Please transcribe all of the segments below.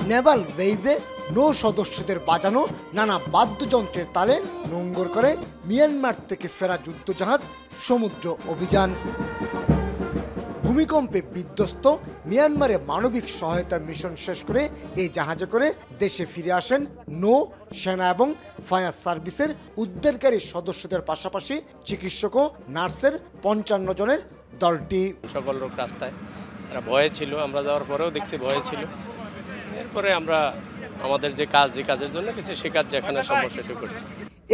নেভাল বেইজে নৌ সদস্যদের বাজানো নানা বাদ্যযন্ত্রের তালে নোঙ্গর করে মিয়ানমার থেকে ফেরা যুদ্ধজাহাজ সমুদ্র অভিযান। ভূমিকম্পে বিধ্বস্ত মিয়ানমারে মানবিক সহায়তা মিশন শেষ করে এই জাহাজে করে দেশে ফিরে আসেন নৌ সেনা এবং ফায়ার সার্ভিসের উদ্ধারকারী সদস্যদের পাশাপাশি চিকিৎসক ও নার্সের ৫৫ জনের দলটি। সকল লোক রাস্তায় এরা ভয়ে ছিল, আমরা যাওয়ার পরেও দেখছি ভয়ে ছিল। এরপরে আমরা আমাদের যে কাজের জন্য গেছি সে কাজ যেখানে সম্ভব সেটা করছি।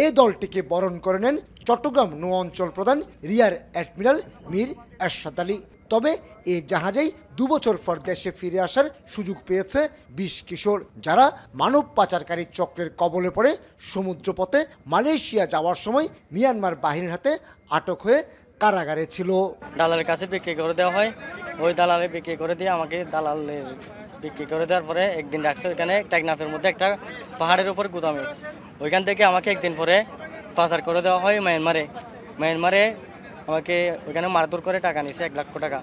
এই দলটিকে বরণ করে নেন চট্টগ্রাম নৌ অঞ্চল প্রধান রিয়ার অ্যাডমিরাল মীর এরশাদ আলী। তবে এই জাহাজেই ২ বছর পর দেশে ফিরে আসার সুযোগ পেয়েছে ২০ কিশোর, যারা মানব পাচারকারী চক্রের কবলে পড়ে সমুদ্রপথে মালয়েশিয়া যাওয়ার সময় মিয়ানমার বাহিনীর হাতে আটক হয়ে কারাগারে ছিল। দালালের কাছে বিক্রি করে দেওয়া হয়, ওই দালালে বিক্রি করে দিয়ে আমাকে দালালের বিক্রি করে দেওয়ার পরে একদিন রাখছে ওইখানে টেকনাফের মধ্যে একটা পাহাড়ের উপর গুদামে। ওইখান থেকে আমাকে একদিন পরে পাচার করে দেওয়া হয় মায়ানমারে আমাকে ওইখানে মারধর করে টাকা নিয়েছে ১ লাখ টাকা।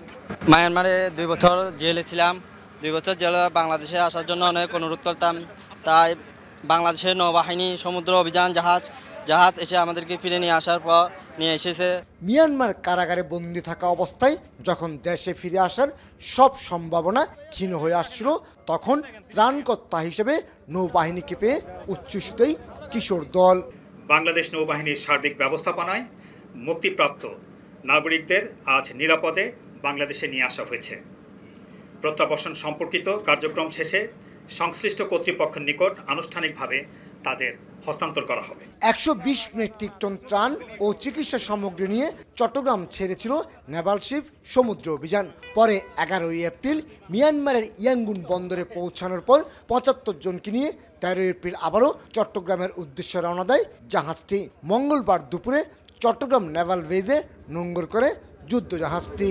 মায়ানমারে ২ বছর জেলে ছিলাম। ২ বছর জেলে বাংলাদেশে আসার জন্য অনেক অনুরোধ করতাম, তাই বাংলাদেশের নৌবাহিনী সমুদ্র অভিযান জাহাজ এসে আমাদেরকে ফিরে নিয়ে আসার পর নিয়ে এসেছে। মিয়ানমার কারাগারে বন্দি থাকা অবস্থায় যখন দেশে ফিরে আসার সব সম্ভাবনা ক্ষীণ হয়ে আসছিল, তখন ত্রাণকর্তা হিসেবে নৌবাহিনীকে পেয়ে উচ্ছ্বসিতই কিশোর দল। বাংলাদেশ নৌবাহিনীর সার্বিক ব্যবস্থাপনায় মুক্তিপ্রাপ্ত নাগরিকদের আজ নিরাপদে বাংলাদেশে নিয়ে আসা হয়েছে। প্রত্যাবাসন সম্পর্কিত কার্যক্রম শেষে সংশ্লিষ্ট কর্তৃপক্ষের নিকট আনুষ্ঠানিকভাবে তাদের হস্তান্তর করা হবে। ১২০ মেট্রিক টন ত্রাণ ও চিকিৎসা সামগ্রী নিয়ে চট্টগ্রাম ছেড়েছিল নেভাল শিপ সমুদ্র অভিযান। পরে ১১ এপ্রিল মিয়ানমারের ইয়াঙ্গুন বন্দরে পৌঁছানোর পর ৭৫ জনকে নিয়ে ১৩ এপ্রিল আবারও চট্টগ্রামের উদ্দেশ্যে রওনা দেয় জাহাজটি। মঙ্গলবার দুপুরে চট্টগ্রাম নেভাল বেইজে নোঙ্গর করে যুদ্ধজাহাজটি।